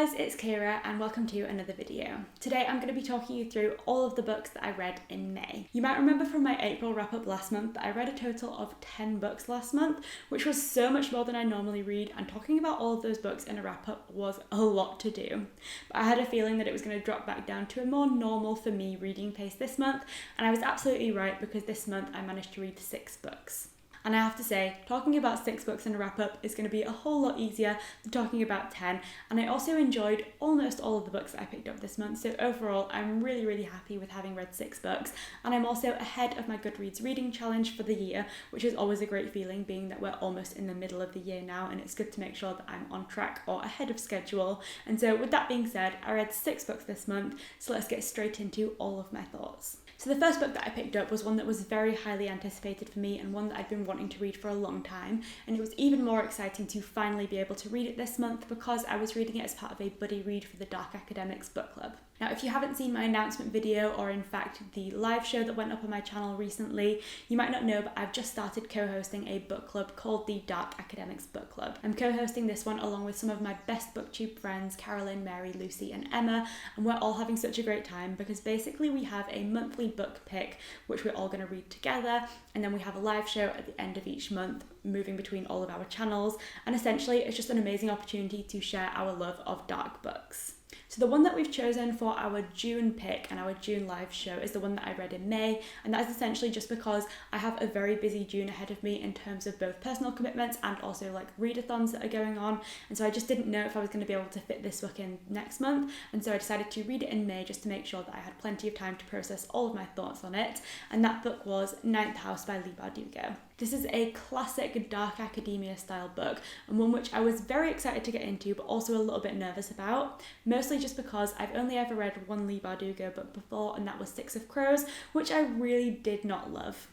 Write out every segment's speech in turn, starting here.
guys, it's Kira and welcome to another video. Today I'm going to be talking you through all of the books that I read in May. You might remember from my April wrap up last month that I read a total of 10 books last month, which was so much more than I normally read, and talking about all of those books in a wrap up was a lot to do. But I had a feeling that it was going to drop back down to a more normal for me reading pace this month, and I was absolutely right because this month I managed to read 6 books. And I have to say, talking about 6 books in a wrap-up is going to be a whole lot easier than talking about 10. And I also enjoyed almost all of the books that I picked up this month. So overall, I'm really happy with having read 6 books. And I'm also ahead of my Goodreads reading challenge for the year, which is always a great feeling, being that we're almost in the middle of the year now. And it's good to make sure that I'm on track or ahead of schedule. And so with that being said, I read 6 books this month. So let's get straight into all of my thoughts. So the first book that I picked up was one that was very highly anticipated for me and one that I'd been wanting to read for a long time, and it was even more exciting to finally be able to read it this month because I was reading it as part of a buddy read for the Dark Academics book club. Now, if you haven't seen my announcement video, or in fact the live show that went up on my channel recently, you might not know, but I've just started co-hosting a book club called the Dark Academics Book Club. I'm co-hosting this one along with some of my best booktube friends, Carolyn, Mary, Lucy and Emma, and we're all having such a great time because basically we have a monthly book pick which we're all going to read together, and then we have a live show at the end of each month, moving between all of our channels, and essentially it's just an amazing opportunity to share our love of dark books. So the one that we've chosen for our June pick and our June live show is the one that I read in May, and that is essentially just because I have a very busy June ahead of me in terms of both personal commitments and also like readathons that are going on, and so I just didn't know if I was going to be able to fit this book in next month, and so I decided to read it in May just to make sure that I had plenty of time to process all of my thoughts on it, and that book was Ninth House by Byrd. This is a classic dark academia style book, and one which I was very excited to get into but also a little bit nervous about, mostly just because I've only ever read one Byrd book before, and that was Six of Crows, which I really did not love.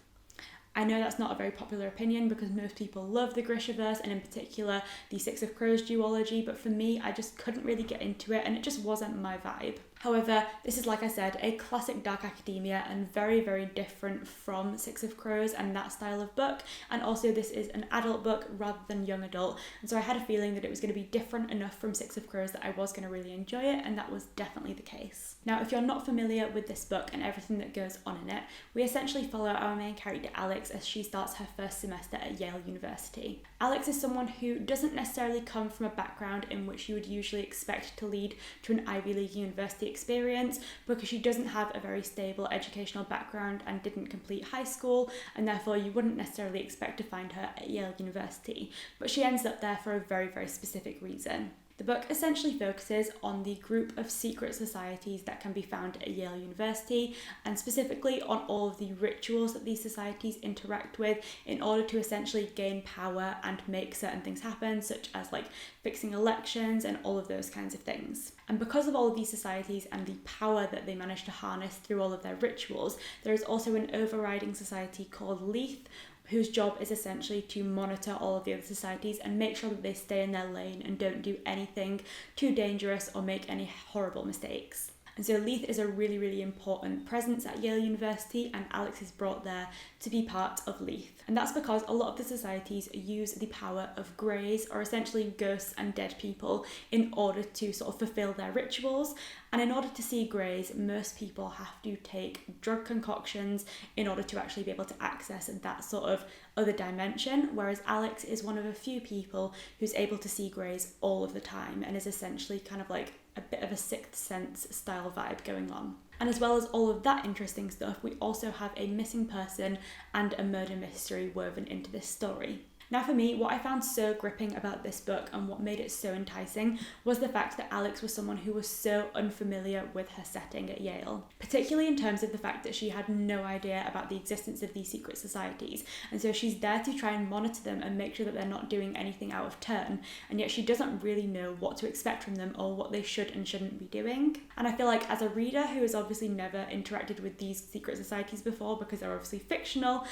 I know that's not a very popular opinion because most people love the Grishaverse and in particular the Six of Crows duology, but for me I just couldn't really get into it and it just wasn't my vibe. However, this is, like I said, a classic dark academia and very different from Six of Crows and that style of book, and also this is an adult book rather than young adult, and so I had a feeling that it was going to be different enough from Six of Crows that I was going to really enjoy it, and that was definitely the case. Now, if you're not familiar with this book and everything that goes on in it, we essentially follow our main character Alex as she starts her first semester at Yale University. Alex is someone who doesn't necessarily come from a background in which you would usually expect to lead to an Ivy League university experience, because she doesn't have a very stable educational background and didn't complete high school, and therefore you wouldn't necessarily expect to find her at Yale University, but she ends up there for a very specific reason. The book essentially focuses on the group of secret societies that can be found at Yale University, and specifically on all of the rituals that these societies interact with in order to essentially gain power and make certain things happen, such as like fixing elections and all of those kinds of things. And because of all of these societies and the power that they manage to harness through all of their rituals, there is also an overriding society called Leith, whose job is essentially to monitor all of the other societies and make sure that they stay in their lane and don't do anything too dangerous or make any horrible mistakes. And so Leith is a really important presence at Yale University, and Alex is brought there to be part of Leith. And that's because a lot of the societies use the power of greys, or essentially ghosts and dead people, in order to sort of fulfill their rituals. And in order to see greys, most people have to take drug concoctions in order to actually be able to access that sort of other dimension, whereas Alex is one of a few people who's able to see greys all of the time and is essentially kind of like a bit of a Sixth Sense style vibe going on. And as well as all of that interesting stuff, we also have a missing person and a murder mystery woven into this story. Now for me, what I found so gripping about this book and what made it so enticing was the fact that Alex was someone who was so unfamiliar with her setting at Yale, particularly in terms of the fact that she had no idea about the existence of these secret societies, and so she's there to try and monitor them and make sure that they're not doing anything out of turn, and yet she doesn't really know what to expect from them or what they should and shouldn't be doing. And I feel like as a reader who has obviously never interacted with these secret societies before because they're obviously fictional,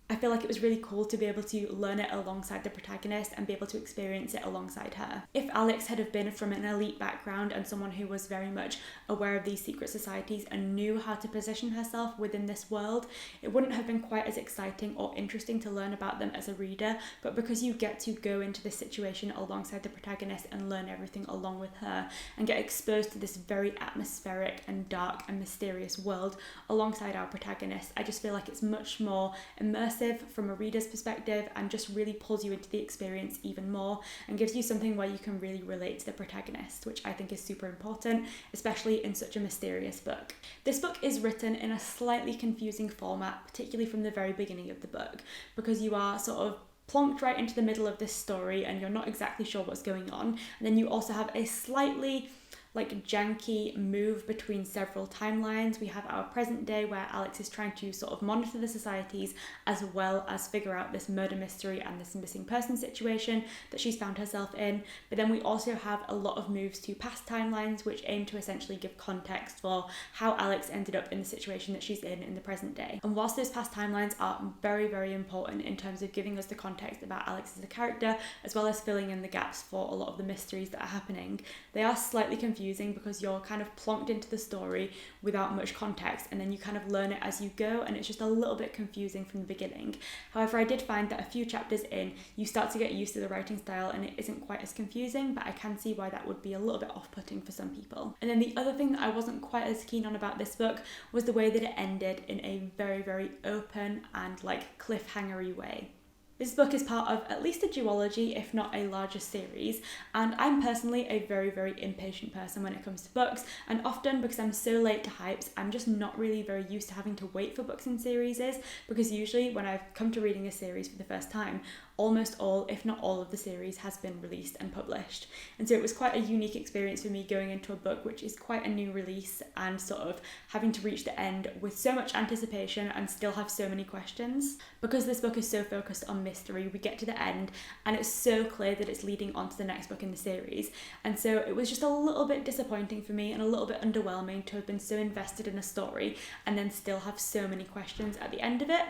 I feel like it was really cool to be able to learn it alongside the protagonist and be able to experience it alongside her. If Alex had have been from an elite background and someone who was very much aware of these secret societies and knew how to position herself within this world, it wouldn't have been quite as exciting or interesting to learn about them as a reader, but because you get to go into this situation alongside the protagonist and learn everything along with her and get exposed to this very atmospheric and dark and mysterious world alongside our protagonist, I just feel like it's much more immersive from a reader's perspective and just really pulls you into the experience even more and gives you something where you can really relate to the protagonist, which I think is super important, especially in such a mysterious book. This book is written in a slightly confusing format, particularly from the very beginning of the book, because you are sort of plonked right into the middle of this story and you're not exactly sure what's going on. And then you also have a slightly janky move between several timelines. We have our present day where Alex is trying to sort of monitor the societies as well as figure out this murder mystery and this missing person situation that she's found herself in. But then we also have a lot of moves to past timelines which aim to essentially give context for how Alex ended up in the situation that she's in the present day. And whilst those past timelines are very, very important in terms of giving us the context about Alex as a character, as well as filling in the gaps for a lot of the mysteries that are happening, they are slightly confusing because you're kind of plonked into the story without much context, and then you kind of learn it as you go, and it's just a little bit confusing from the beginning. However, I did find that a few chapters in, you start to get used to the writing style and it isn't quite as confusing, but I can see why that would be a little bit off-putting for some people. And then the other thing that I wasn't quite as keen on about this book was the way that it ended in a very, very open and cliffhangery way. This book is part of at least a duology, if not a larger series, and I'm personally a very, very impatient person when it comes to books, and often because I'm so late to hypes, I'm just not really very used to having to wait for books and series, because usually when I've come to reading a series for the first time, almost all, if not all of the series has been released and published. And so it was quite a unique experience for me going into a book which is quite a new release and sort of having to reach the end with so much anticipation and still have so many questions. Because this book is so focused on mystery, we get to the end and it's so clear that it's leading on to the next book in the series. And so it was just a little bit disappointing for me and a little bit underwhelming to have been so invested in a story and then still have so many questions at the end of it.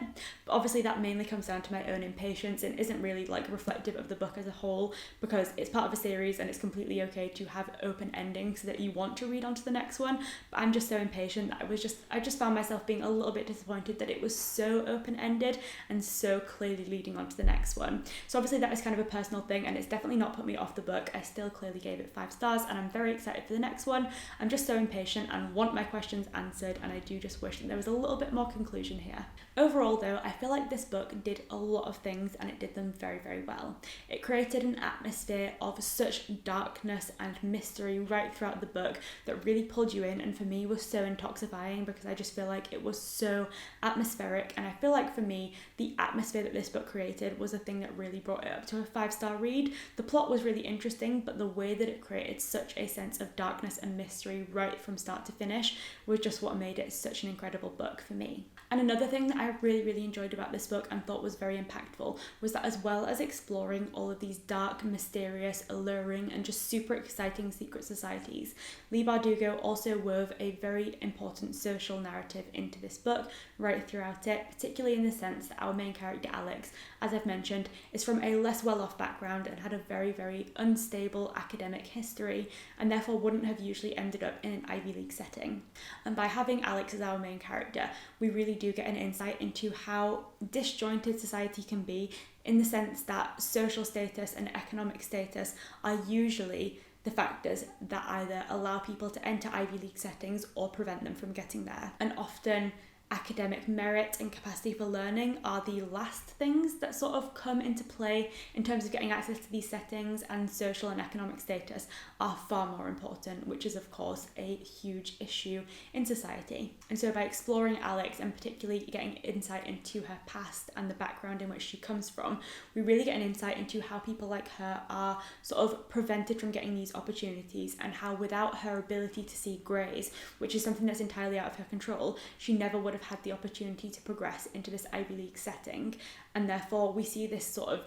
But obviously that mainly comes down to my own impatience and isn't really reflective of the book as a whole, because it's part of a series and it's completely okay to have open endings so that you want to read on to the next one. But I'm just so impatient that I just found myself being a little bit disappointed that it was so open-ended and so clearly leading on to the next one. So obviously that is kind of a personal thing and it's definitely not put me off the book. I still clearly gave it 5 stars and I'm very excited for the next one. I'm just so impatient and want my questions answered, and I do just wish that there was a little bit more conclusion here. Overall though, I feel like this book did a lot of things and it did them very, very well. It created an atmosphere of such darkness and mystery right throughout the book that really pulled you in, and for me was so intoxifying because I just feel like it was so atmospheric, and I feel like for me the atmosphere that this book created was a thing that really brought it up to a 5-star read. The plot was really interesting, but the way that it created such a sense of darkness and mystery right from start to finish was just what made it such an incredible book for me. And another thing that I really, really enjoyed about this book and thought was very impactful was that as well as exploring all of these dark, mysterious, alluring, and just super exciting secret societies, Leigh Bardugo also wove a very important social narrative into this book right throughout it, particularly in the sense that our main character Alex, as I've mentioned, is from a less well-off background and had a very, very unstable academic history, and therefore wouldn't have usually ended up in an Ivy League setting. And by having Alex as our main character, we really do get an insight into how disjointed society can be, in the sense that social status and economic status are usually the factors that either allow people to enter Ivy League settings or prevent them from getting there. And often academic merit and capacity for learning are the last things that sort of come into play in terms of getting access to these settings, and social and economic status are far more important, which is of course a huge issue in society. And so by exploring Alex and particularly getting insight into her past and the background in which she comes from, we really get an insight into how people like her are sort of prevented from getting these opportunities, and how without her ability to see greys, which is something that's entirely out of her control, she never would have had the opportunity to progress into this Ivy League setting. And therefore we see this sort of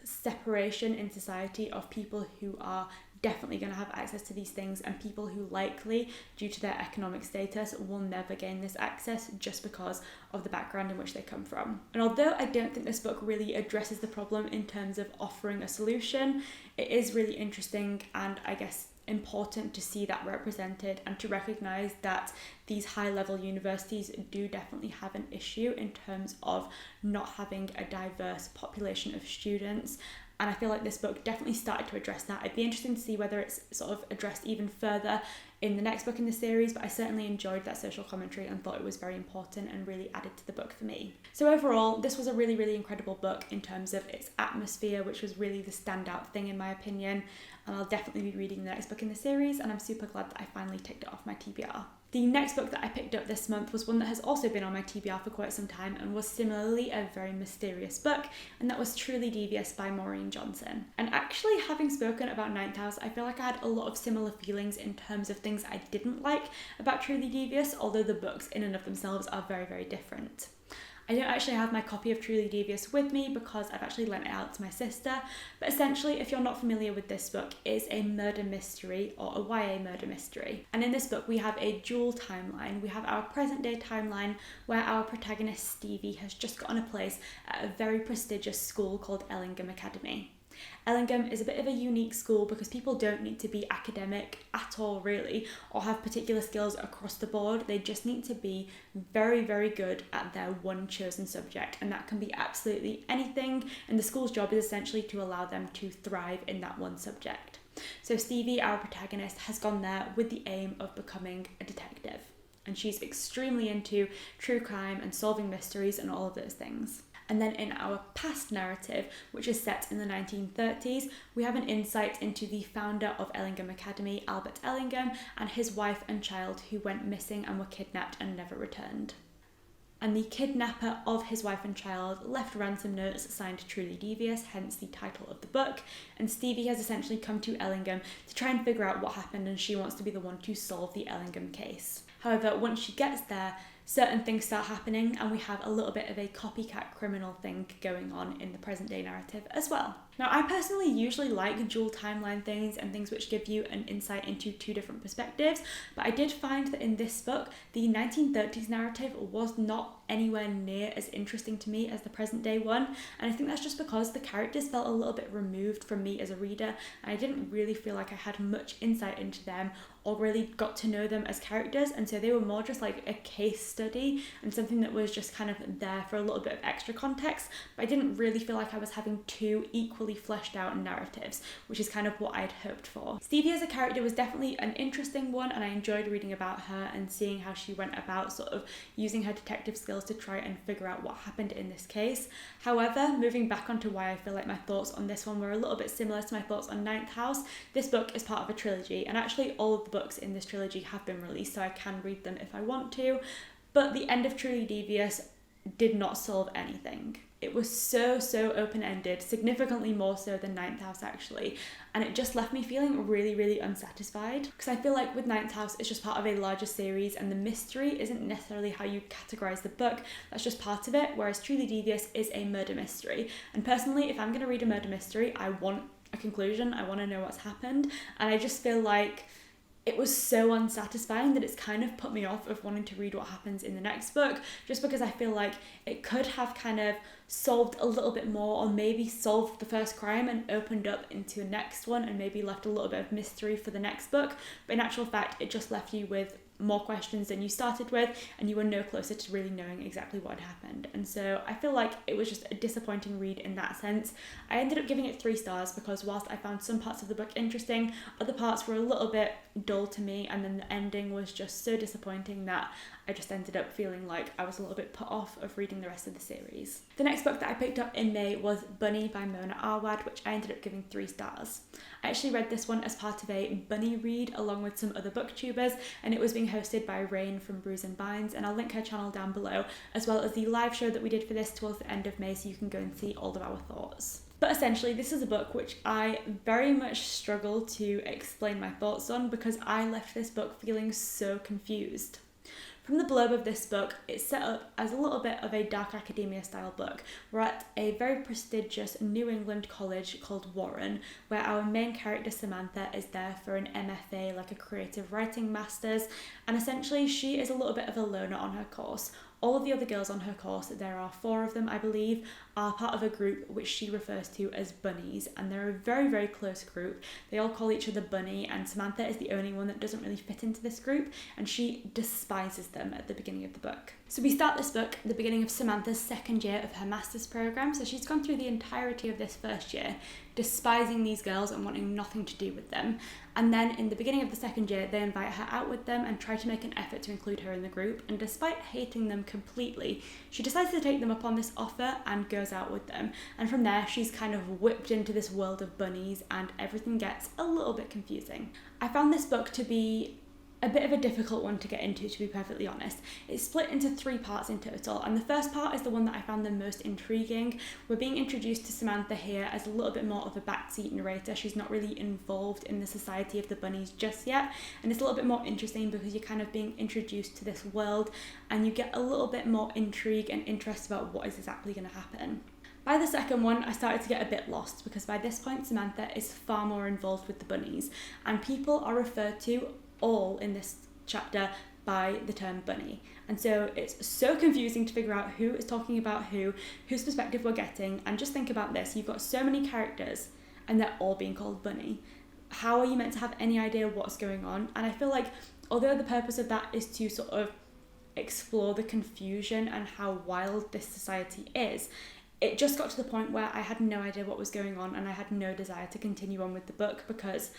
separation in society of people who are definitely going to have access to these things, and people who likely, due to their economic status, will never gain this access just because of the background in which they come from. And although I don't think this book really addresses the problem in terms of offering a solution, it is really interesting and I guess important to see that represented and to recognise that these high-level universities do definitely have an issue in terms of not having a diverse population of students. And I feel like this book definitely started to address that. I'd be interested to see whether it's sort of addressed even further in the next book in the series, but I certainly enjoyed that social commentary and thought it was very important and really added to the book for me. So overall, this was a really, really incredible book in terms of its atmosphere, which was really the standout thing in my opinion. And I'll definitely be reading the next book in the series, and I'm super glad that I finally ticked it off my TBR. The next book that I picked up this month was one that has also been on my TBR for quite some time and was similarly a very mysterious book, and that was Truly Devious by Maureen Johnson. And actually, having spoken about Ninth House, I feel like I had a lot of similar feelings in terms of things I didn't like about Truly Devious, although the books in and of themselves are very, very different. I don't actually have my copy of Truly Devious with me because I've actually lent it out to my sister, but essentially, if you're not familiar with this book, it is a murder mystery or a YA murder mystery. And in this book, we have a dual timeline. We have our present day timeline where our protagonist Stevie has just gotten a place at a very prestigious school called Ellingham Academy. Ellingham is a bit of a unique school because people don't need to be academic at all really, or have particular skills across the board. They just need to be very, very good at their one chosen subject, and that can be absolutely anything, and the school's job is essentially to allow them to thrive in that one subject. So Stevie, our protagonist, has gone there with the aim of becoming a detective, and she's extremely into true crime and solving mysteries and all of those things. And then in our past narrative, which is set in the 1930s, we have an insight into the founder of Ellingham Academy, Albert Ellingham, and his wife and child who went missing and were kidnapped and never returned. And the kidnapper of his wife and child left ransom notes signed Truly Devious, hence the title of the book, and Stevie has essentially come to Ellingham to try and figure out what happened, and she wants to be the one to solve the Ellingham case. However, once she gets there, certain things start happening, and we have a little bit of a copycat criminal thing going on in the present day narrative as well. Now, I personally usually like dual timeline things and things which give you an insight into two different perspectives, but I did find that in this book, the 1930s narrative was not anywhere near as interesting to me as the present day one, and I think that's just because the characters felt a little bit removed from me as a reader, and I didn't really feel like I had much insight into them or really got to know them as characters, and so they were more just like a case study and something that was just kind of there for a little bit of extra context, but I didn't really feel like I was having two equally fleshed out narratives, which is kind of what I'd hoped for. Stevie as a character was definitely an interesting one, and I enjoyed reading about her and seeing how she went about sort of using her detective skills to try and figure out what happened in this case. However, moving back onto why I feel like my thoughts on this one were a little bit similar to my thoughts on Ninth House, this book is part of a trilogy, and actually all of the books in this trilogy have been released, so I can read them if I want to, but the end of Truly Devious did not solve anything. It was so open-ended, significantly more so than Ninth House actually, and it just left me feeling really, really unsatisfied, because I feel like with Ninth House it's just part of a larger series and the mystery isn't necessarily how you categorise the book, that's just part of it, whereas Truly Devious is a murder mystery, and personally if I'm going to read a murder mystery I want a conclusion, I want to know what's happened, and I just feel like it was so unsatisfying that it's kind of put me off of wanting to read what happens in the next book, just because I feel like it could have kind of solved a little bit more, or maybe solved the first crime and opened up into the next one and maybe left a little bit of mystery for the next book, but in actual fact it just left you with more questions than you started with, and you were no closer to really knowing exactly what had happened. And so I feel like it was just a disappointing read in that sense. I ended up giving it 3 stars because whilst I found some parts of the book interesting, other parts were a little bit dull to me, and then the ending was just so disappointing that I just ended up feeling like I was a little bit put off of reading the rest of the series. The next book that I picked up in May was Bunny by Mona Arwad, which I ended up giving 3 stars. I actually read this one as part of a bunny read along with some other booktubers, and it was being hosted by Rain from Brews and Binds, and I'll link her channel down below, as well as the live show that we did for this towards the end of May, so you can go and see all of our thoughts. But essentially, this is a book which I very much struggle to explain my thoughts on because I left this book feeling so confused. From the blurb of this book, it's set up as a little bit of a dark academia style book. We're at a very prestigious New England college called Warren, where our main character Samantha is there for an MFA, like a creative writing master's, and essentially she is a little bit of a loner on her course. All of the other girls on her course, there are 4 of them I believe, are part of a group which she refers to as bunnies, and they're a very, very close group. They all call each other bunny, and Samantha is the only one that doesn't really fit into this group, and she despises them at the beginning of the book. So we start this book at the beginning of Samantha's second year of her master's program, so she's gone through the entirety of this first year despising these girls and wanting nothing to do with them. And then in the beginning of the second year, they invite her out with them and try to make an effort to include her in the group. And despite hating them completely, she decides to take them up on this offer and goes out with them. And from there, she's kind of whipped into this world of bunnies and everything gets a little bit confusing. I found this book to be a bit of a difficult one to get into, to be perfectly honest. It's split into 3 parts in total, and the first part is the one that I found the most intriguing. We're being introduced to Samantha here as a little bit more of a backseat narrator. She's not really involved in the society of the bunnies just yet, and it's a little bit more interesting because you're kind of being introduced to this world and you get a little bit more intrigue and interest about what is exactly going to happen. By the second one, I started to get a bit lost because by this point Samantha is far more involved with the bunnies, and people are referred to all in this chapter by the term bunny. And so it's so confusing to figure out who is talking about whose perspective we're getting. And just think about this, you've got so many characters and they're all being called bunny. How are you meant to have any idea what's going on? And I feel like although the purpose of that is to sort of explore the confusion and how wild this society is, it just got to the point where I had no idea what was going on and I had no desire to continue on with the book, because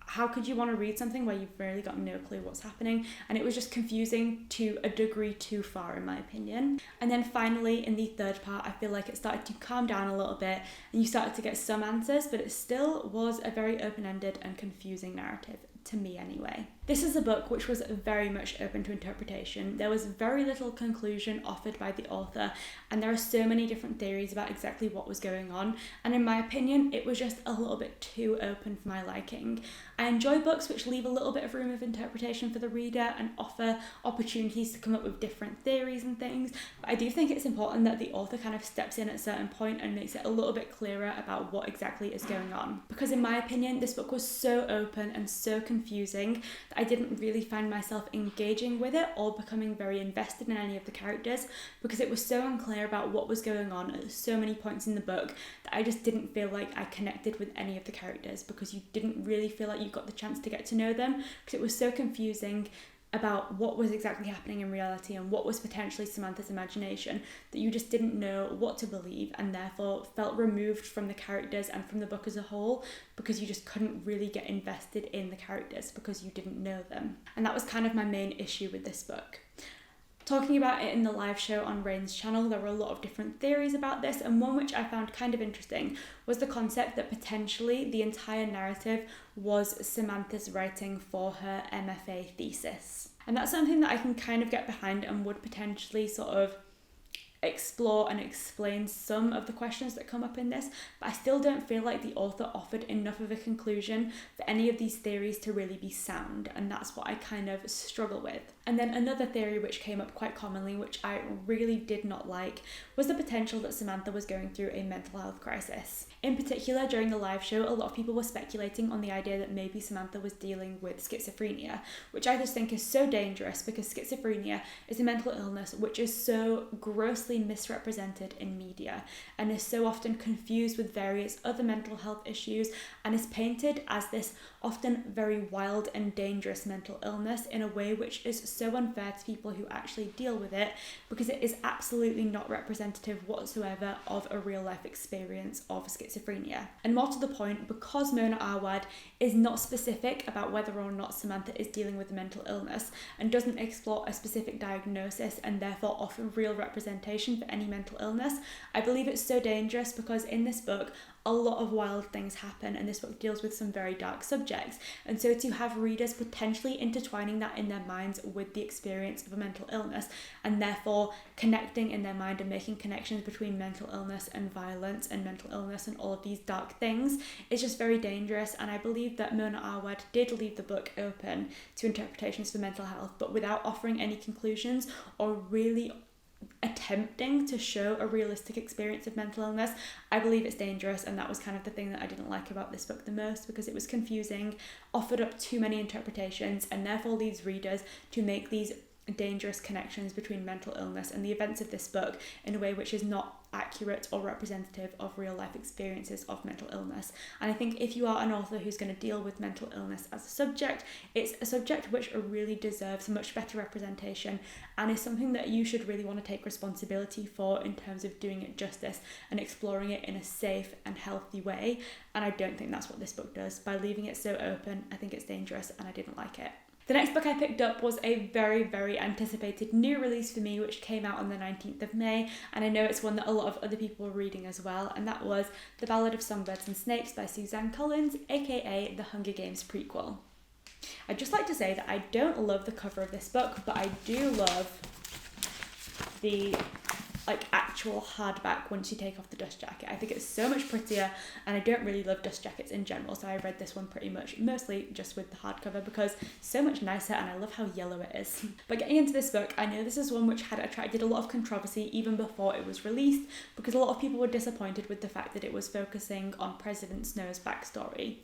how could you want to read something where you've really got no clue what's happening? And it was just confusing to a degree too far, in my opinion. And then finally, in the third part, I feel like it started to calm down a little bit and you started to get some answers, but it still was a very open-ended and confusing narrative, to me anyway. This is a book which was very much open to interpretation. There was very little conclusion offered by the author, and there are so many different theories about exactly what was going on, and in my opinion, it was just a little bit too open for my liking. I enjoy books which leave a little bit of room of interpretation for the reader and offer opportunities to come up with different theories and things, but I do think it's important that the author kind of steps in at a certain point and makes it a little bit clearer about what exactly is going on. Because in my opinion, this book was so open and so confusing that I didn't really find myself engaging with it or becoming very invested in any of the characters, because it was so unclear about what was going on at so many points in the book that I just didn't feel like I connected with any of the characters, because you didn't really feel like you got the chance to get to know them, because it was so confusing about what was exactly happening in reality and what was potentially Samantha's imagination that you just didn't know what to believe, and therefore felt removed from the characters and from the book as a whole, because you just couldn't really get invested in the characters because you didn't know them. And that was kind of my main issue with this book. Talking about it in the live show on Rain's channel, there were a lot of different theories about this, and one which I found kind of interesting was the concept that potentially the entire narrative was Samantha's writing for her MFA thesis. And that's something that I can kind of get behind and would potentially sort of explore and explain some of the questions that come up in this, but I still don't feel like the author offered enough of a conclusion for any of these theories to really be sound, and that's what I kind of struggle with. And then another theory which came up quite commonly, which I really did not like, was the potential that Samantha was going through a mental health crisis. In particular, during the live show, a lot of people were speculating on the idea that maybe Samantha was dealing with schizophrenia, which I just think is so dangerous, because schizophrenia is a mental illness which is so grossly misrepresented in media and is so often confused with various other mental health issues, and is painted as this often very wild and dangerous mental illness in a way which is so unfair to people who actually deal with it, because it is absolutely not representative whatsoever of a real life experience of schizophrenia. And more to the point, because Mona Awad is not specific about whether or not Samantha is dealing with a mental illness and doesn't explore a specific diagnosis and therefore offer real representation justification for any mental illness. I believe it's so dangerous because in this book, a lot of wild things happen, and this book deals with some very dark subjects. And so to have readers potentially intertwining that in their minds with the experience of a mental illness, and therefore connecting in their mind and making connections between mental illness and violence and mental illness and all of these dark things, is just very dangerous. And I believe that Mona Awad did leave the book open to interpretations for mental health, but without offering any conclusions or really attempting to show a realistic experience of mental illness. I believe it's dangerous, and that was kind of the thing that I didn't like about this book the most, because it was confusing, offered up too many interpretations, and therefore leads readers to make these dangerous connections between mental illness and the events of this book in a way which is not accurate or representative of real life experiences of mental illness. And I think if you are an author who's going to deal with mental illness as a subject, it's a subject which really deserves much better representation and is something that you should really want to take responsibility for in terms of doing it justice and exploring it in a safe and healthy way. And I don't think that's what this book does. By leaving it so open, I think it's dangerous, and I didn't like it. The next book I picked up was a very, very anticipated new release for me, which came out on the 19th of May, and I know it's one that a lot of other people were reading as well, and that was The Ballad of Songbirds and Snakes by Suzanne Collins, aka the Hunger Games prequel. I'd just like to say that I don't love the cover of this book, but I do love the actual hardback once you take off the dust jacket. I think it's so much prettier, and I don't really love dust jackets in general, so I read this one mostly just with the hardcover because it's so much nicer, and I love how yellow it is. But getting into this book, I know this is one which had attracted a lot of controversy even before it was released, because a lot of people were disappointed with the fact that it was focusing on President Snow's backstory.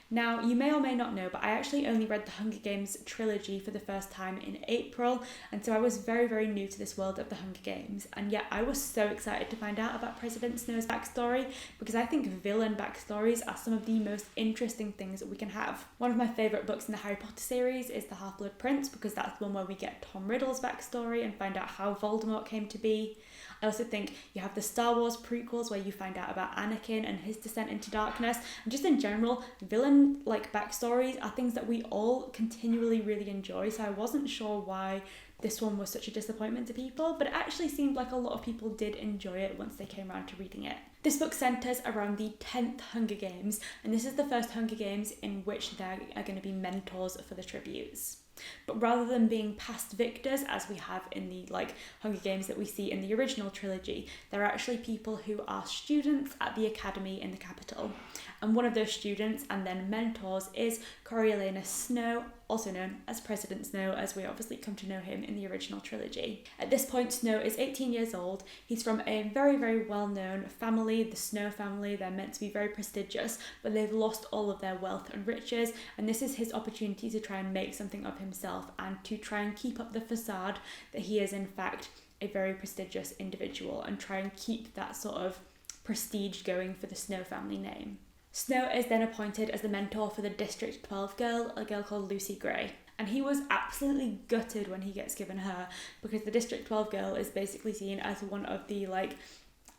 Now, you may or may not know, but I actually only read the Hunger Games trilogy for the first time in April, and so I was very, very new to this world of the Hunger Games, and yet I was so excited to find out about President Snow's backstory, because I think villain backstories are some of the most interesting things that we can have. One of my favourite books in the Harry Potter series is The Half-Blood Prince, because that's the one where we get Tom Riddle's backstory and find out how Voldemort came to be. I also think you have the Star Wars prequels where you find out about Anakin and his descent into darkness, and just in general, villain backstories are things that we all continually really enjoy, so I wasn't sure why this one was such a disappointment to people, but it actually seemed like a lot of people did enjoy it once they came around to reading it. This book centres around the 10th Hunger Games, and this is the first Hunger Games in which there are going to be mentors for the tributes. But rather than being past victors, as we have in the Hunger Games that we see in the original trilogy, there are actually people who are students at the academy in the capital. And one of those students and then mentors is Coriolanus Snow, also known as President Snow, as we obviously come to know him in the original trilogy. At this point, Snow is 18 years old. He's from a very, very well-known family, the Snow family. They're meant to be very prestigious, but they've lost all of their wealth and riches, and this is his opportunity to try and make something of himself and to try and keep up the facade that he is in fact a very prestigious individual and try and keep that sort of prestige going for the Snow family name. Snow is then appointed as the mentor for the District 12 girl, a girl called Lucy Gray. And he was absolutely gutted when he gets given her, because the District 12 girl is basically seen as one of the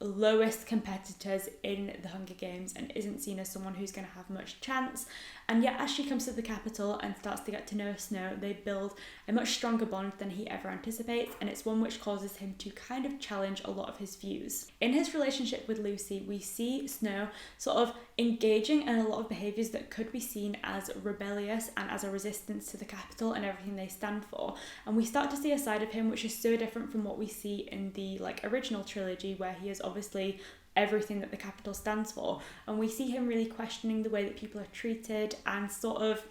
lowest competitors in the Hunger Games and isn't seen as someone who's going to have much chance. And yet as she comes to the capital and starts to get to know Snow, they build a much stronger bond than he ever anticipates, and it's one which causes him to kind of challenge a lot of his views. In his relationship with Lucy, we see Snow sort of engaging in a lot of behaviours that could be seen as rebellious and as a resistance to the capital and everything they stand for. And we start to see a side of him which is so different from what we see in the original trilogy, where he is obviously everything that the capital stands for, and we see him really questioning the way that people are treated and sort of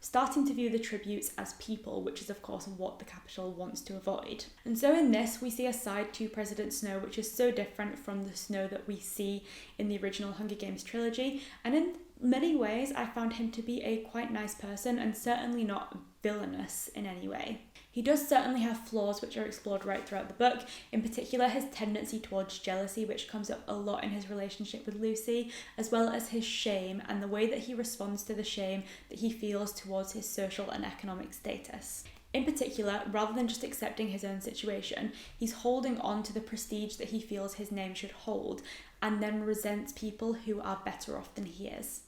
starting to view the tributes as people, which is of course what the capital wants to avoid. And so in this we see a side to President Snow which is so different from the Snow that we see in the original Hunger Games trilogy, and in many ways I found him to be a quite nice person and certainly not villainous in any way. He does certainly have flaws which are explored right throughout the book, in particular his tendency towards jealousy, which comes up a lot in his relationship with Lucy, as well as his shame and the way that he responds to the shame that he feels towards his social and economic status. In particular, rather than just accepting his own situation, he's holding on to the prestige that he feels his name should hold, and then resents people who are better off than he is.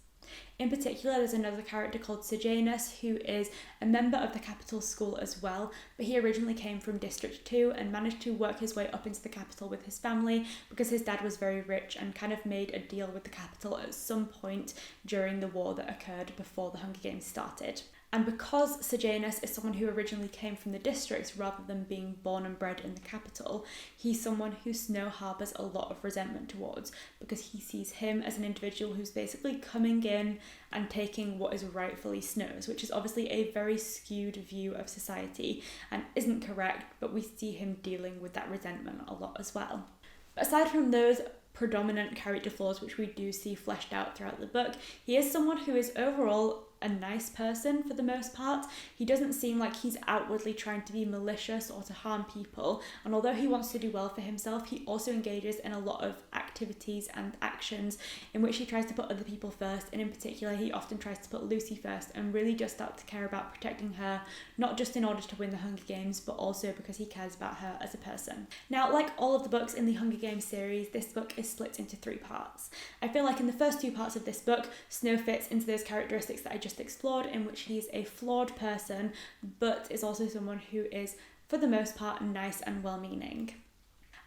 In particular, there's another character called Sejanus, who is a member of the capital school as well, but he originally came from District 2 and managed to work his way up into the capital with his family because his dad was very rich and kind of made a deal with the capital at some point during the war that occurred before the Hunger Games started. And because Sejanus is someone who originally came from the districts rather than being born and bred in the capital, he's someone who Snow harbours a lot of resentment towards because he sees him as an individual who's basically coming in and taking what is rightfully Snow's, which is obviously a very skewed view of society and isn't correct, but we see him dealing with that resentment a lot as well. But aside from those predominant character flaws which we do see fleshed out throughout the book, he is someone who is overall a nice person for the most part. He doesn't seem like he's outwardly trying to be malicious or to harm people, and although he wants to do well for himself, he also engages in a lot of activities and actions in which he tries to put other people first, and in particular he often tries to put Lucy first and really does start to care about protecting her, not just in order to win the Hunger Games but also because he cares about her as a person. Now, like all of the books in the Hunger Games series, this book is split into 3 parts. I feel like in the first 2 parts of this book, Snow fits into those characteristics that I just explored, in which he's a flawed person but is also someone who is for the most part nice and well-meaning.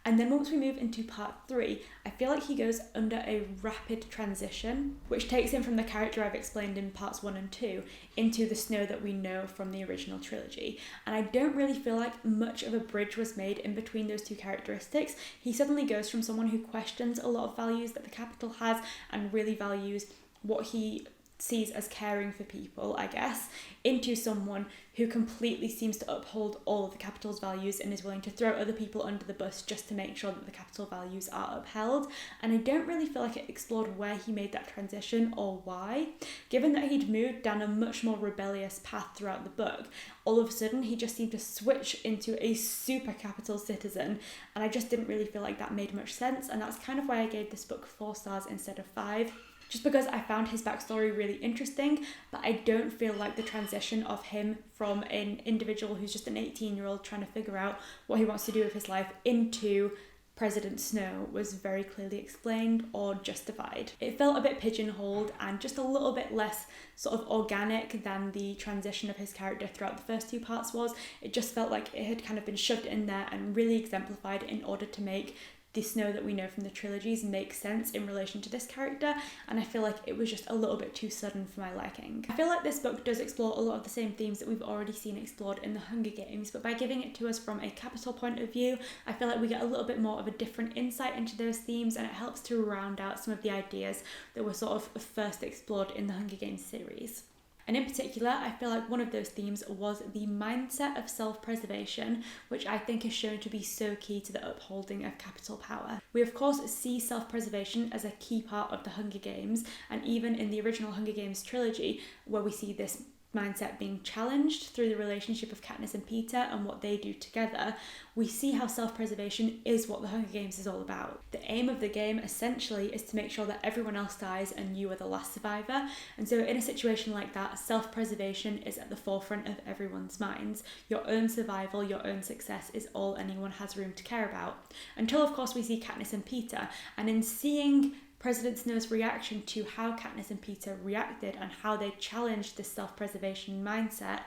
And then once we move into part 3, I feel like he goes under a rapid transition, which takes him from the character I've explained in parts 1 and 2 into the Snow that we know from the original trilogy. And I don't really feel like much of a bridge was made in between those 2 characteristics. He suddenly goes from someone who questions a lot of values that the capital has and really values what he sees as caring for people, I guess, into someone who completely seems to uphold all of the capital's values and is willing to throw other people under the bus just to make sure that the capital values are upheld. And I don't really feel like it explored where he made that transition or why. Given that he'd moved down a much more rebellious path throughout the book, all of a sudden he just seemed to switch into a super capital citizen, and I just didn't really feel like that made much sense, and that's kind of why I gave this book 4 stars instead of 5. Just because I found his backstory really interesting, but I don't feel like the transition of him from an individual who's just an 18-year-old trying to figure out what he wants to do with his life into President Snow was very clearly explained or justified. It felt a bit pigeonholed and just a little bit less sort of organic than the transition of his character throughout the first 2 parts was. It just felt like it had kind of been shoved in there and really exemplified in order to make the Snow that we know from the trilogies makes sense in relation to this character, and I feel like it was just a little bit too sudden for my liking. I feel like this book does explore a lot of the same themes that we've already seen explored in the Hunger Games, but by giving it to us from a capital point of view, I feel like we get a little bit more of a different insight into those themes, and it helps to round out some of the ideas that were sort of first explored in the Hunger Games series. And in particular, I feel like one of those themes was the mindset of self-preservation, which I think is shown to be so key to the upholding of capital power. We of course see self-preservation as a key part of the Hunger Games, and even in the original Hunger Games trilogy, where we see this mindset being challenged through the relationship of Katniss and Peter and what they do together, we see how self-preservation is what the Hunger Games is all about. The aim of the game essentially is to make sure that everyone else dies and you are the last survivor, and so in a situation like that, self-preservation is at the forefront of everyone's minds. Your own survival, your own success is all anyone has room to care about. Until of course we see Katniss and Peter, and in seeing President Snow's reaction to how Katniss and Peter reacted and how they challenged this self-preservation mindset,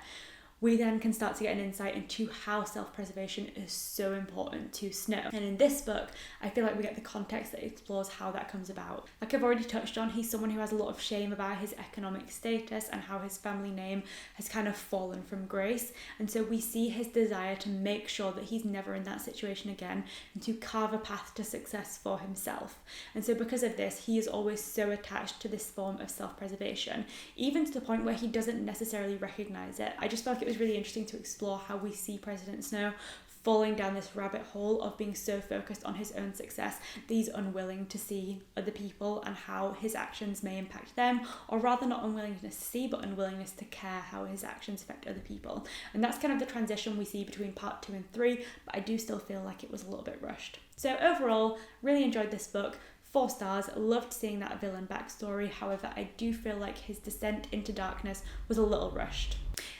we then can start to get an insight into how self-preservation is so important to Snow. And in this book, I feel like we get the context that explores how that comes about. Like I've already touched on, he's someone who has a lot of shame about his economic status and how his family name has kind of fallen from grace. And so we see his desire to make sure that he's never in that situation again and to carve a path to success for himself. And so because of this, he is always so attached to this form of self-preservation, even to the point where he doesn't necessarily recognize it. I just felt like it was really interesting to explore how we see President Snow falling down this rabbit hole of being so focused on his own success that he's unwilling to see other people and how his actions may impact them, or rather not unwillingness to see but unwillingness to care how his actions affect other people. And that's kind of the transition we see between part 2 and 3, but I do still feel like it was a little bit rushed. So overall, really enjoyed this book. 4 stars, loved seeing that villain backstory, however I do feel like his descent into darkness was a little rushed.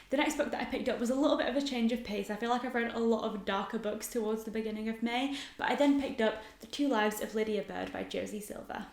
The next book that I picked up was a little bit of a change of pace. I feel like I've read a lot of darker books towards the beginning of May, but I then picked up The 2 Lives of Lydia Byrd by Josie Silver.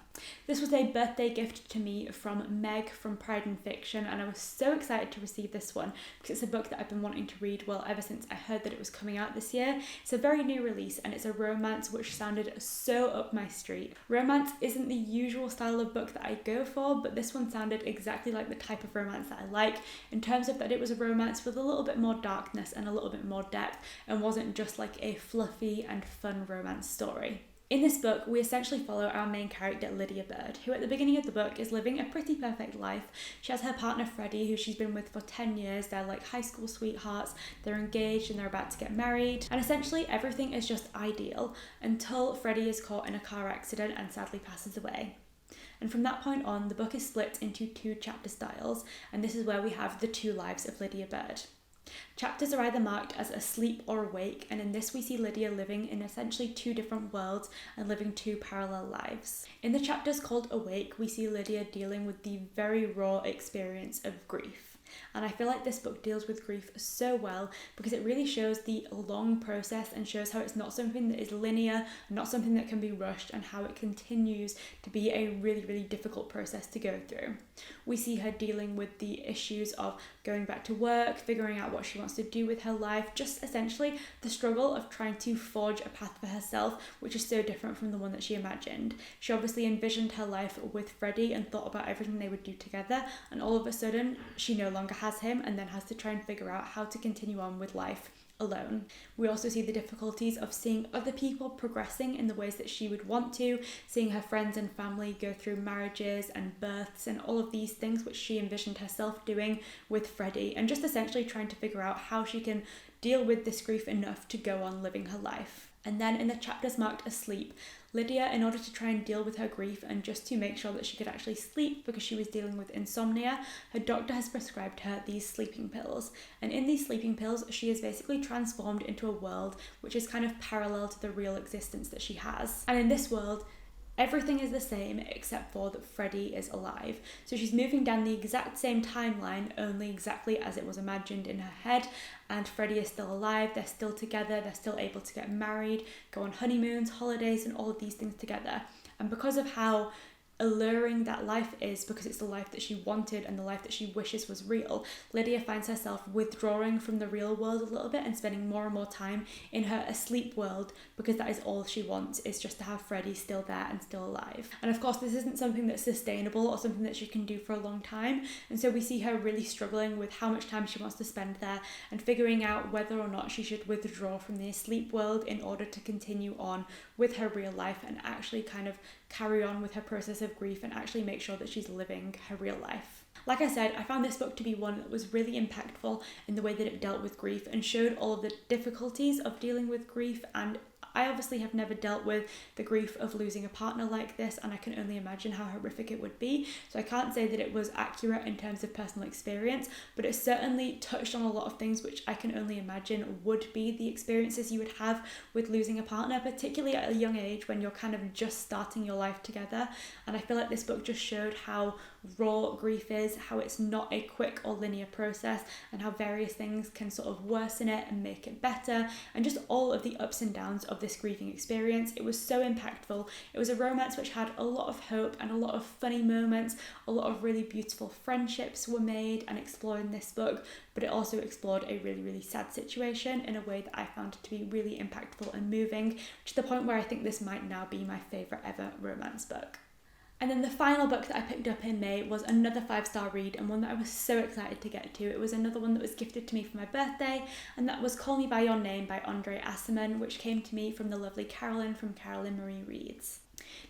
This was a birthday gift to me from Meg from Pride and Fiction, and I was so excited to receive this one because it's a book that I've been wanting to read, well, ever since I heard that it was coming out this year. It's a very new release and it's a romance which sounded so up my street. Romance isn't the usual style of book that I go for, but this one sounded exactly like the type of romance that I like, in terms of that it was a romance with a little bit more darkness and a little bit more depth, and wasn't just like a fluffy and fun romance story. In this book, we essentially follow our main character, Lydia Byrd, who at the beginning of the book is living a pretty perfect life. She has her partner, Freddie, who she's been with for 10 years. They're like high school sweethearts. They're engaged and they're about to get married. And essentially everything is just ideal until Freddie is caught in a car accident and sadly passes away. And from that point on, the book is split into 2 chapter styles, and this is where we have the 2 lives of Lydia Byrd. Chapters are either marked as asleep or awake, and in this we see Lydia living in essentially 2 different worlds and living 2 parallel lives. In the chapters called Awake, we see Lydia dealing with the very raw experience of grief. And I feel like this book deals with grief so well because it really shows the long process and shows how it's not something that is linear, not something that can be rushed, and how it continues to be a really, really difficult process to go through. We see her dealing with the issues of going back to work, figuring out what she wants to do with her life, just essentially the struggle of trying to forge a path for herself, which is so different from the one that she imagined. She obviously envisioned her life with Freddie and thought about everything they would do together, and all of a sudden she no longer has him and then has to try and figure out how to continue on with life alone. We also see the difficulties of seeing other people progressing in the ways that she would want to, seeing her friends and family go through marriages and births and all of these things which she envisioned herself doing with Freddie, and just essentially trying to figure out how she can deal with this grief enough to go on living her life. And then in the chapters marked Asleep, Lydia, in order to try and deal with her grief and just to make sure that she could actually sleep because she was dealing with insomnia, her doctor has prescribed her these sleeping pills. And in these sleeping pills, she is basically transformed into a world which is kind of parallel to the real existence that she has. And in this world, everything is the same except for that Freddie is alive. So she's moving down the exact same timeline, only exactly as it was imagined in her head, and Freddie is still alive, they're still together, they're still able to get married, go on honeymoons, holidays, and all of these things together. And because of how alluring that life is, because it's the life that she wanted and the life that she wishes was real, Lydia finds herself withdrawing from the real world a little bit and spending more and more time in her asleep world, because that is all she wants, is just to have Freddie still there and still alive. And of course this isn't something that's sustainable or something that she can do for a long time, and so we see her really struggling with how much time she wants to spend there and figuring out whether or not she should withdraw from the asleep world in order to continue on with her real life and actually kind of carry on with her process of grief and actually make sure that she's living her real life. Like I said, I found this book to be one that was really impactful in the way that it dealt with grief and showed all of the difficulties of dealing with grief. And I obviously have never dealt with the grief of losing a partner like this, and I can only imagine how horrific it would be. So I can't say that it was accurate in terms of personal experience, but it certainly touched on a lot of things which I can only imagine would be the experiences you would have with losing a partner, particularly at a young age when you're kind of just starting your life together. And I feel like this book just showed how raw grief is, how it's not a quick or linear process, and how various things can sort of worsen it and make it better, and just all of the ups and downs of this grieving experience. It was so impactful. It was a romance which had a lot of hope and a lot of funny moments. A lot of really beautiful friendships were made and explored in this book, but it also explored a really, really sad situation in a way that I found to be really impactful and moving, to the point where I think this might now be my favourite ever romance book. And then the final book that I picked up in May was another 5-star read, and one that I was so excited to get to. It was another one that was gifted to me for my birthday, and that was Call Me By Your Name by Andre Asserman, which came to me from the lovely Carolyn from Carolyn Marie Reads.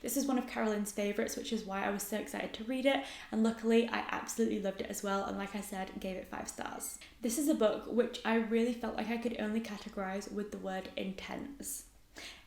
This is one of Carolyn's favourites, which is why I was so excited to read it, and luckily I absolutely loved it as well, and like I said, gave it 5 stars. This is a book which I really felt like I could only categorise with the word intense.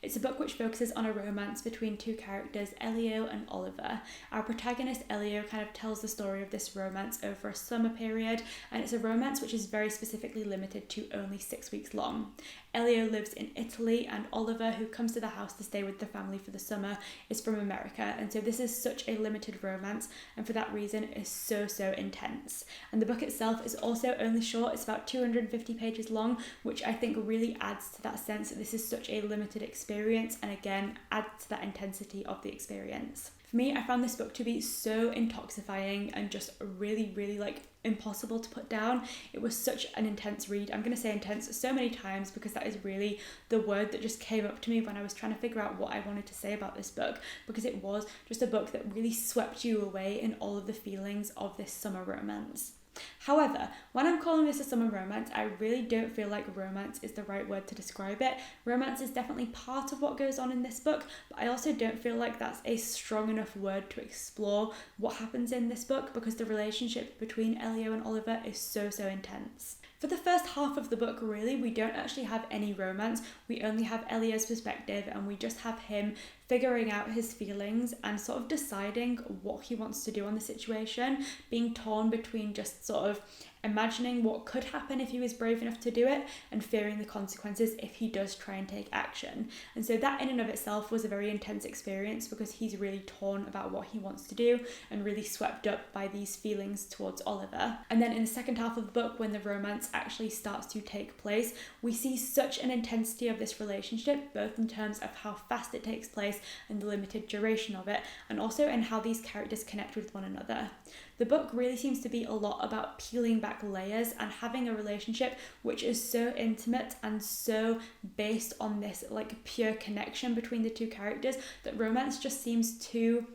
It's a book which focuses on a romance between 2 characters, Elio and Oliver. Our protagonist, Elio, kind of tells the story of this romance over a summer period, and it's a romance which is very specifically limited to only 6 weeks long. Elio lives in Italy, and Oliver, who comes to the house to stay with the family for the summer, is from America, and so this is such a limited romance, and for that reason it is so intense. And the book itself is also only short. It's about 250 pages long, which I think really adds to that sense that this is such a limited experience, and again adds to that intensity of the experience. For me, I found this book to be so intoxifying and just really, really like impossible to put down. It was such an intense read. I'm going to say intense so many times because that is really the word that just came up to me when I was trying to figure out what I wanted to say about this book, because it was just a book that really swept you away in all of the feelings of this summer romance. However, when I'm calling this a summer romance, I really don't feel like romance is the right word to describe it. Romance is definitely part of what goes on in this book, but I also don't feel like that's a strong enough word to explore what happens in this book, because the relationship between Elio and Oliver is so intense. For the first half of the book, really, we don't actually have any romance. We only have Elio's perspective, and we just have him figuring out his feelings and sort of deciding what he wants to do on the situation, being torn between just sort of imagining what could happen if he was brave enough to do it and fearing the consequences if he does try and take action. And so that in and of itself was a very intense experience, because he's really torn about what he wants to do and really swept up by these feelings towards Oliver. And then in the second half of the book, when the romance actually starts to take place, we see such an intensity of this relationship, both in terms of how fast it takes place and the limited duration of it, and also in how these characters connect with one another. The book really seems to be a lot about peeling back layers and having a relationship which is so intimate and so based on this like pure connection between the two characters that romance just seems too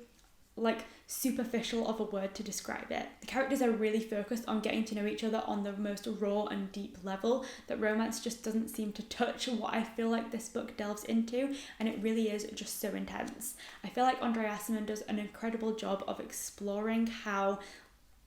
like superficial of a word to describe it. The characters are really focused on getting to know each other on the most raw and deep level that romance just doesn't seem to touch what I feel like this book delves into, and it really is just so intense. I feel like Andre Asselman does an incredible job of exploring how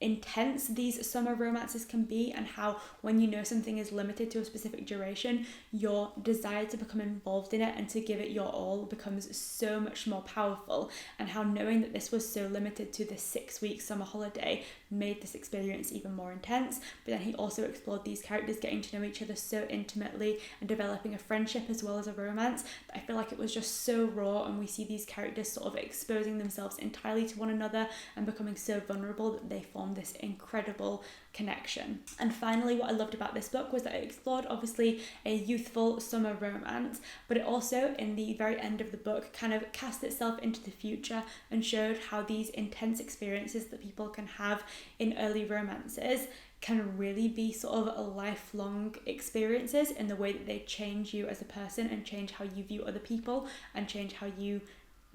intense these summer romances can be, and how when you know something is limited to a specific duration, your desire to become involved in it and to give it your all becomes so much more powerful, and how knowing that this was so limited to this 6-week summer holiday made this experience even more intense. But then he also explored these characters getting to know each other so intimately and developing a friendship as well as a romance that I feel like it was just so raw, and we see these characters sort of exposing themselves entirely to one another and becoming so vulnerable that they form this incredible connection. And finally, what I loved about this book was that it explored obviously a youthful summer romance, but it also in the very end of the book kind of cast itself into the future and showed how these intense experiences that people can have in early romances can really be sort of lifelong experiences in the way that they change you as a person and change how you view other people and change how you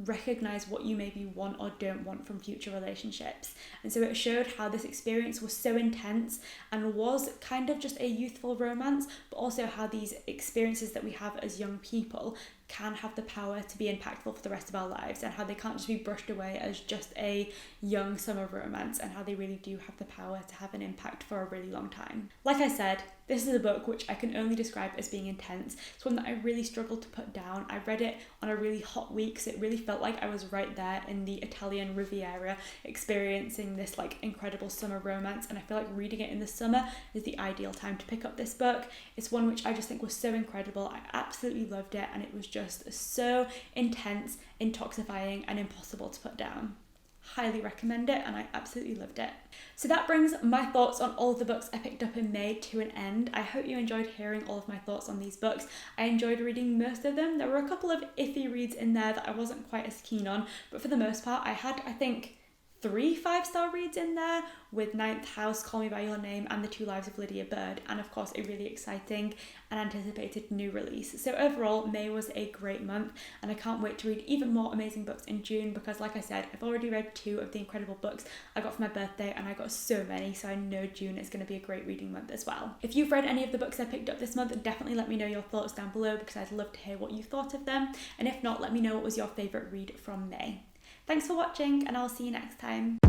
recognize what you maybe want or don't want from future relationships. And so it showed how this experience was so intense and was kind of just a youthful romance, but also how these experiences that we have as young people can have the power to be impactful for the rest of our lives, and how they can't just be brushed away as just a young summer romance, and how they really do have the power to have an impact for a really long time. Like I said, this is a book which I can only describe as being intense. It's one that I really struggled to put down. I read it on a really hot week, so it really felt like I was right there in the Italian Riviera experiencing this like incredible summer romance, and I feel like reading it in the summer is the ideal time to pick up this book. It's one which I just think was so incredible. I absolutely loved it, and it was just so intense, intoxifying, and impossible to put down. Highly recommend it, and I absolutely loved it. So that brings my thoughts on all of the books I picked up in May to an end. I hope you enjoyed hearing all of my thoughts on these books. I enjoyed reading most of them. There were a couple of iffy reads in there that I wasn't quite as keen on, but for the most part I had, I think, 3 5-star reads in there, with Ninth House, Call Me By Your Name, and The Two Lives of Lydia, Byrd, and of course a really exciting and anticipated new release. So overall, May was a great month, and I can't wait to read even more amazing books in June, because like I said, I've already read 2 of the incredible books I got for my birthday, and I got so many, so I know June is going to be a great reading month as well. If you've read any of the books I picked up this month, definitely let me know your thoughts down below, because I'd love to hear what you thought of them, and if not, let me know what was your favourite read from May. Thanks for watching, and I'll see you next time.